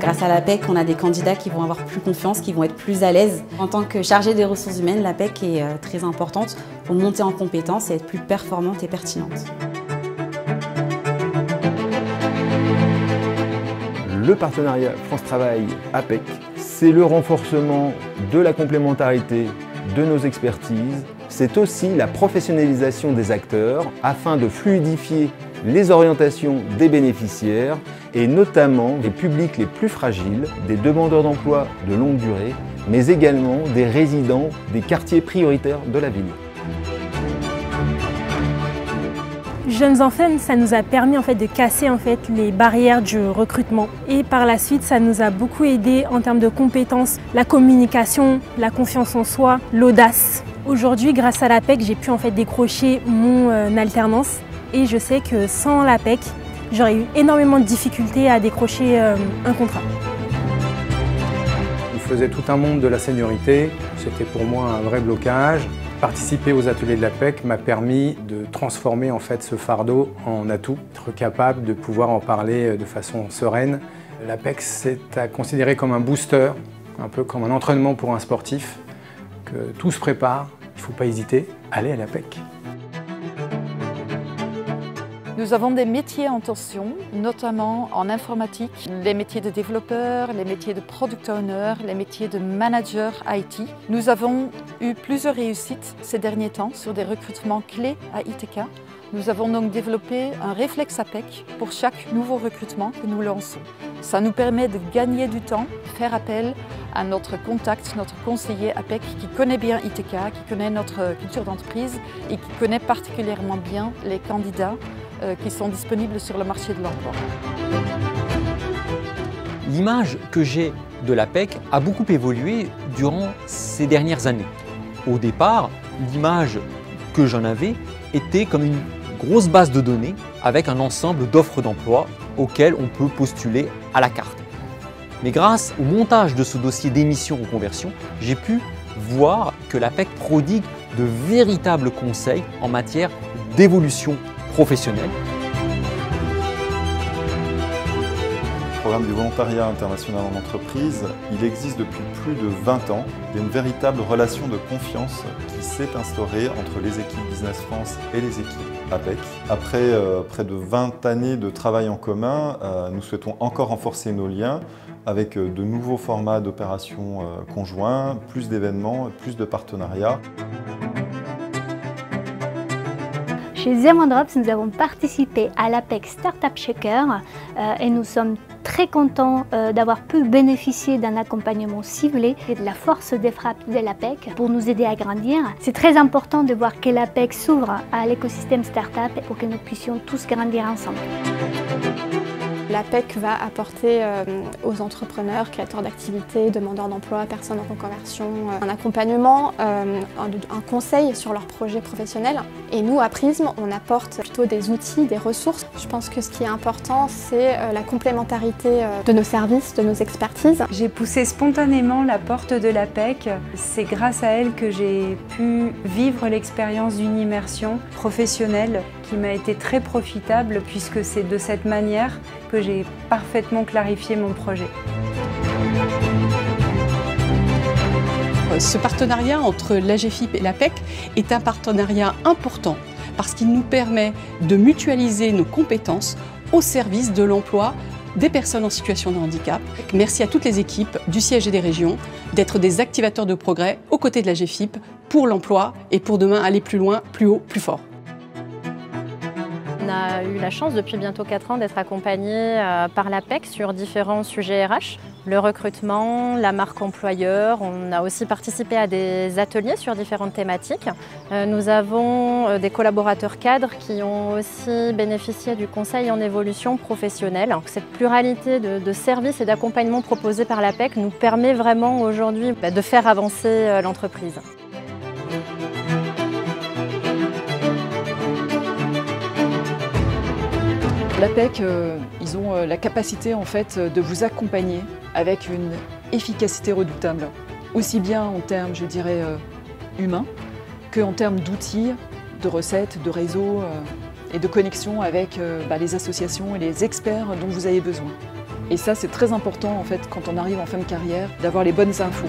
Grâce à l'APEC, on a des candidats qui vont avoir plus confiance, qui vont être plus à l'aise. En tant que chargée des ressources humaines, l'APEC est très importante pour monter en compétences et être plus performante et pertinente. Le partenariat France Travail APEC, c'est le renforcement de la complémentarité de nos expertises. C'est aussi la professionnalisation des acteurs afin de fluidifier les orientations des bénéficiaires et notamment des publics les plus fragiles, des demandeurs d'emploi de longue durée, mais également des résidents des quartiers prioritaires de la ville. Jeunes Enfants, ça nous a permis de casser les barrières du recrutement. Et par la suite, ça nous a beaucoup aidé en termes de compétences, la communication, la confiance en soi, l'audace. Aujourd'hui, grâce à l'APEC, j'ai pu décrocher mon alternance. Et je sais que sans l'APEC, j'aurais eu énormément de difficultés à décrocher un contrat. On faisait tout un monde de la seniorité. C'était pour moi un vrai blocage. Participer aux ateliers de l'APEC m'a permis de transformer ce fardeau en atout, être capable de pouvoir en parler de façon sereine. L'APEC, c'est à considérer comme un booster, un peu comme un entraînement pour un sportif, que tout se prépare, il ne faut pas hésiter, allez à l'APEC. Nous avons des métiers en tension, notamment en informatique, les métiers de développeur, les métiers de product owner, les métiers de manager IT. Nous avons eu plusieurs réussites ces derniers temps sur des recrutements clés à ITK. Nous avons donc développé un réflexe APEC pour chaque nouveau recrutement que nous lançons. Ça nous permet de gagner du temps, faire appel à notre contact, notre conseiller APEC qui connaît bien ITK, qui connaît notre culture d'entreprise et qui connaît particulièrement bien les candidats qui sont disponibles sur le marché de l'emploi. L'image que j'ai de l'APEC a beaucoup évolué durant ces dernières années. Au départ, l'image que j'en avais était comme une grosse base de données avec un ensemble d'offres d'emploi auxquelles on peut postuler à la carte. Mais grâce au montage de ce dossier d'émission reconversion, j'ai pu voir que l'APEC prodigue de véritables conseils en matière d'évolution professionnelle. Le programme du volontariat international en entreprise, il existe depuis plus de 20 ans. Il y a une véritable relation de confiance qui s'est instaurée entre les équipes Business France et les équipes APEC. Après près de 20 années de travail en commun, nous souhaitons encore renforcer nos liens avec de nouveaux formats d'opérations conjoints, plus d'événements, plus de partenariats. Chez Zermondrops, nous avons participé à l'APEC Startup Shaker et nous sommes très contents d'avoir pu bénéficier d'un accompagnement ciblé et de la force des frappes de l'APEC pour nous aider à grandir. C'est très important de voir que l'APEC s'ouvre à l'écosystème startup pour que nous puissions tous grandir ensemble. L'APEC va apporter aux entrepreneurs, créateurs d'activités, demandeurs d'emploi, personnes en reconversion, un accompagnement, un conseil sur leurs projets professionnels. Et nous, à Prism, on apporte plutôt des outils, des ressources. Je pense que ce qui est important, c'est la complémentarité de nos services, de nos expertises. J'ai poussé spontanément la porte de l'APEC. C'est grâce à elle que j'ai pu vivre l'expérience d'une immersion professionnelle qui m'a été très profitable puisque c'est de cette manière que j'ai parfaitement clarifié mon projet. Ce partenariat entre l'AGEFIP et l'APEC est un partenariat important parce qu'il nous permet de mutualiser nos compétences au service de l'emploi des personnes en situation de handicap. Merci à toutes les équipes du siège et des régions d'être des activateurs de progrès aux côtés de l'AGEFIP pour l'emploi et pour demain aller plus loin, plus haut, plus fort. On a eu la chance depuis bientôt 4 ans d'être accompagnés par l'APEC sur différents sujets RH. Le recrutement, la marque employeur, on a aussi participé à des ateliers sur différentes thématiques. Nous avons des collaborateurs cadres qui ont aussi bénéficié du conseil en évolution professionnelle. Cette pluralité de services et d'accompagnement proposés par l'APEC nous permet vraiment aujourd'hui de faire avancer l'entreprise. L'APEC, ils ont la capacité en fait de vous accompagner avec une efficacité redoutable, aussi bien en termes, je dirais, humains, qu'en termes d'outils, de recettes, de réseaux et de connexion avec les associations et les experts dont vous avez besoin. Et ça, c'est très important en fait quand on arrive en fin de carrière, d'avoir les bonnes infos.